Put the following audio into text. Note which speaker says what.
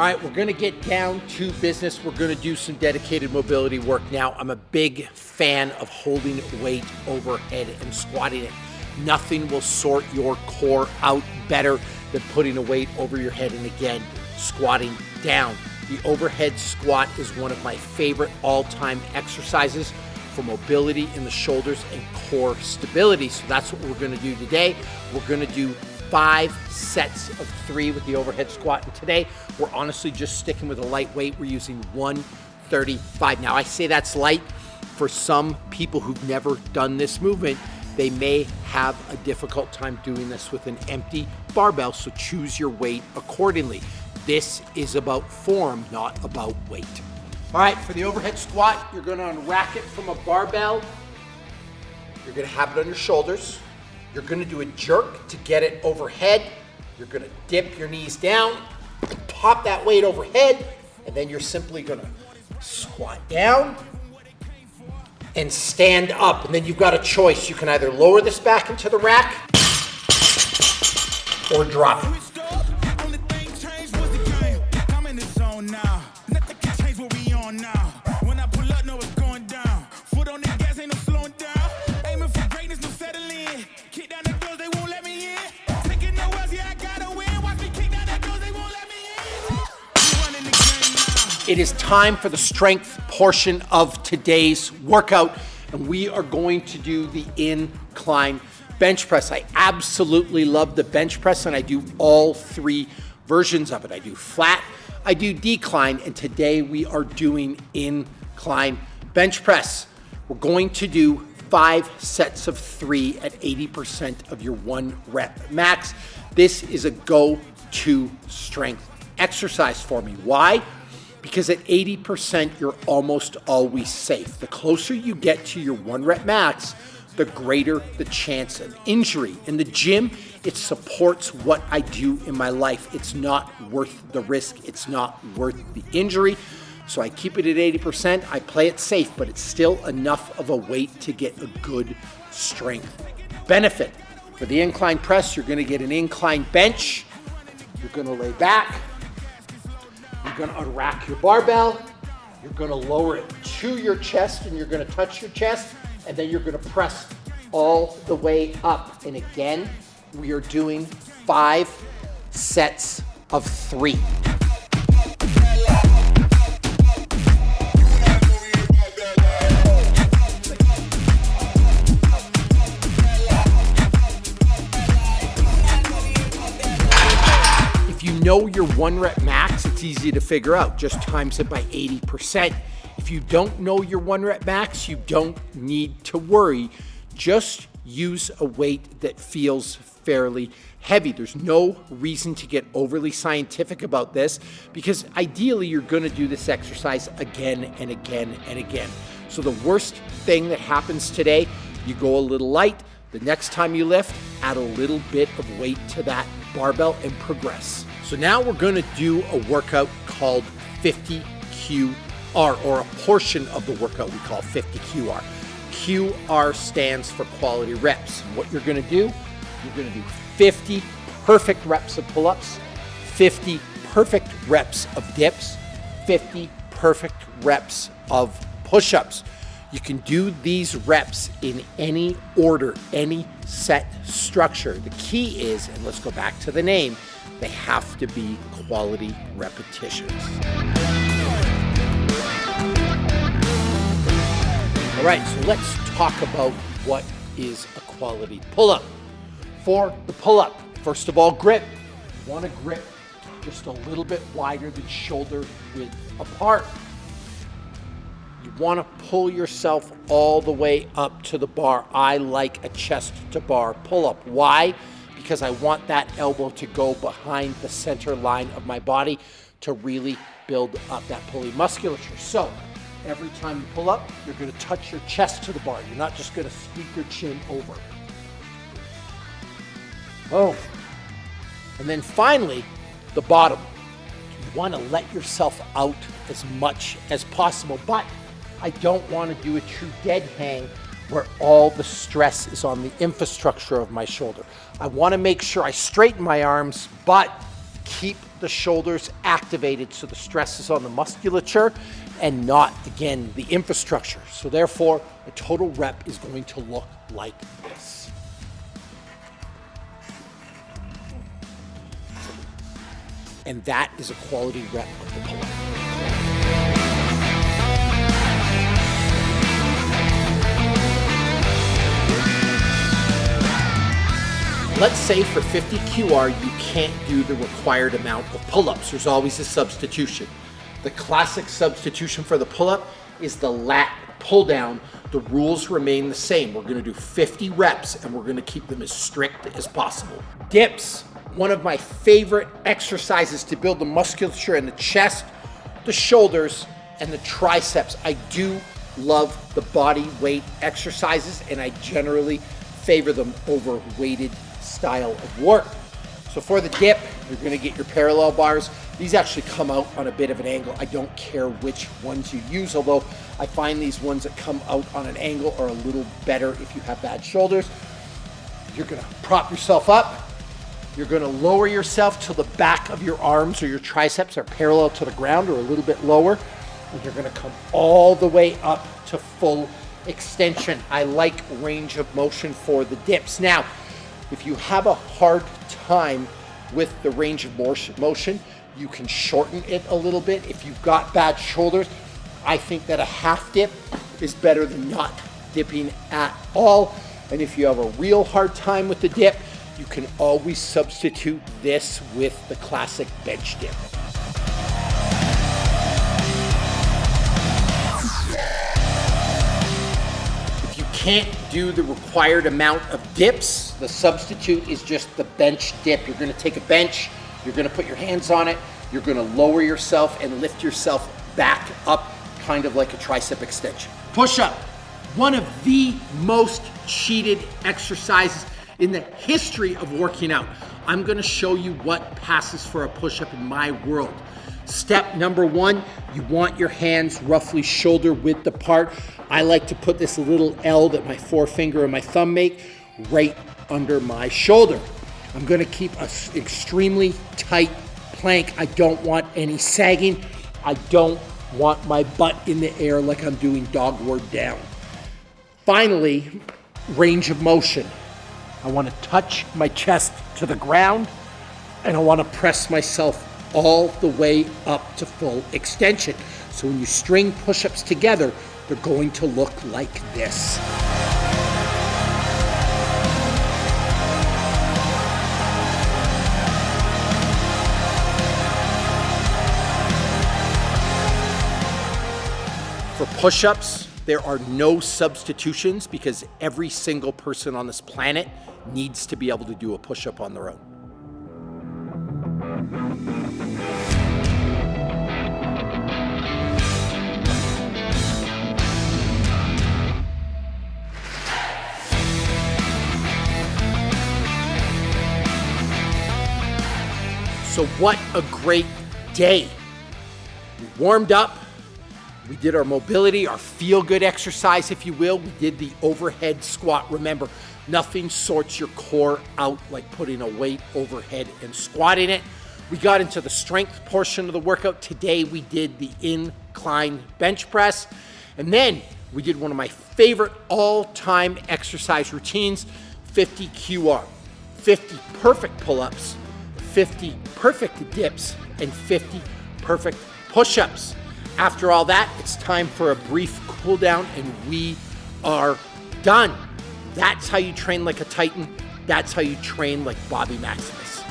Speaker 1: All right, we're gonna get down to business. We're gonna do some dedicated mobility work now. I'm a big fan of holding weight overhead and squatting it. Nothing will sort your core out better than putting a weight over your head and again, squatting down. The overhead squat is one of my favorite all-time exercises for mobility in the shoulders and core stability. So that's what we're gonna do today. We're gonna do 5 sets of 3 with the overhead squat. And today, we're honestly just sticking with a light weight. We're using 135. Now, I say that's light. For some people who've never done this movement, they may have a difficult time doing this with an empty barbell, so choose your weight accordingly. This is about form, not about weight. All right, for the overhead squat, you're gonna unrack it from a barbell. You're gonna have it on your shoulders. You're gonna do a jerk to get it overhead. You're gonna dip your knees down, pop that weight overhead, and then you're simply gonna squat down and stand up. And then you've got a choice. You can either lower this back into the rack or drop it. It is time for the strength portion of today's workout, and we are going to do the incline bench press. I absolutely love the bench press, and I do all 3 versions of it. I do flat, I do decline, and today we are doing incline bench press. We're going to do 5 sets of 3 at 80% of your 1 rep max. This is a go-to strength exercise for me. Why? Because at 80%, you're almost always safe. The closer you get to your 1 rep max, the greater the chance of injury. In the gym, it supports what I do in my life. It's not worth the risk. It's not worth the injury. So I keep it at 80%. I play it safe, but it's still enough of a weight to get a good strength benefit. For the incline press, you're gonna get an incline bench. You're gonna lay back. You're gonna unrack your barbell, you're gonna lower it to your chest, and you're gonna touch your chest, and then you're gonna press all the way up. And again, we are doing 5 sets of 3. Know your 1 rep max, it's easy to figure out. Just times it by 80%. If you don't know your 1 rep max, you don't need to worry. Just use a weight that feels fairly heavy. There's no reason to get overly scientific about this, because ideally you're gonna do this exercise again and again and again. So the worst thing that happens today, you go a little light. The next time you lift, add a little bit of weight to that barbell and progress. So now we're gonna do a workout called 50QR, or a portion of the workout we call 50QR. QR stands for quality reps. And what you're gonna do, you're gonna do 50 perfect reps of pull-ups, 50 perfect reps of dips, 50 perfect reps of push-ups. You can do these reps in any order, any set structure. The key is, and let's go back to the name, they have to be quality repetitions. All right, so let's talk about what is a quality pull-up. For the pull-up, first of all, grip. You want to grip just a little bit wider than shoulder width apart. You want to pull yourself all the way up to the bar. I like a chest to bar pull-up. Why? Because I want that elbow to go behind the center line of my body to really build up that pulley musculature. So every time you pull up, you're going to touch your chest to the bar. You're not just going to squeak your chin over. Boom. And then finally, the bottom. You want to let yourself out as much as possible, but I don't want to do a true dead hang where all the stress is on the infrastructure of my shoulder. I want to make sure I straighten my arms, but keep the shoulders activated, so the stress is on the musculature and not, again, the infrastructure. So therefore, a total rep is going to look like this. And that is a quality rep of the pull-up. Let's say for 50 QR, you can't do the required amount of pull-ups. There's always a substitution. The classic substitution for the pull-up is the lat pull-down. The rules remain the same. We're gonna do 50 reps and we're gonna keep them as strict as possible. Dips, one of my favorite exercises to build the musculature in the chest, the shoulders, and the triceps. I do love the body weight exercises and I generally favor them over weighted style of work. So for the dip, you're gonna get your parallel bars. These actually come out on a bit of an angle. I don't care which ones you use, although I find these ones that come out on an angle are a little better if you have bad shoulders. You're gonna prop yourself up. You're gonna lower yourself till the back of your arms or your triceps are parallel to the ground or a little bit lower. And you're gonna come all the way up to full extension. I like range of motion for the dips. Now, if you have a hard time with the range of motion, you can shorten it a little bit. If you've got bad shoulders, I think that a half dip is better than not dipping at all. And if you have a real hard time with the dip, you can always substitute this with the classic bench dip. If you can't do the required amount of dips, the substitute is just the bench dip. You're gonna take a bench, you're gonna put your hands on it, you're gonna lower yourself and lift yourself back up, kind of like a tricep extension. Push-up, one of the most cheated exercises in the history of working out. I'm gonna show you what passes for a push-up in my world. Step number one, you want your hands roughly shoulder width apart. I like to put this little L that my forefinger and my thumb make right under my shoulder. I'm gonna keep an extremely tight plank. I don't want any sagging. I don't want my butt in the air like I'm doing dogward down. Finally, range of motion. I want to touch my chest to the ground and I want to press myself all the way up to full extension. So when you string push-ups together, they're going to look like this. For push-ups, there are no substitutions because every single person on this planet needs to be able to do a push-up on their own. So what a great day. We warmed up. We did our mobility, our feel-good exercise, if you will. We did the overhead squat. Remember, nothing sorts your core out like putting a weight overhead and squatting it. We got into the strength portion of the workout. Today, we did the incline bench press. And then we did one of my favorite all-time exercise routines, 50 QR, 50 perfect pull-ups, 50 perfect dips, and 50 perfect push-ups. After all that, it's time for a brief cool down and we are done. That's how you train like a Titan. That's how you train like Bobby Maximus.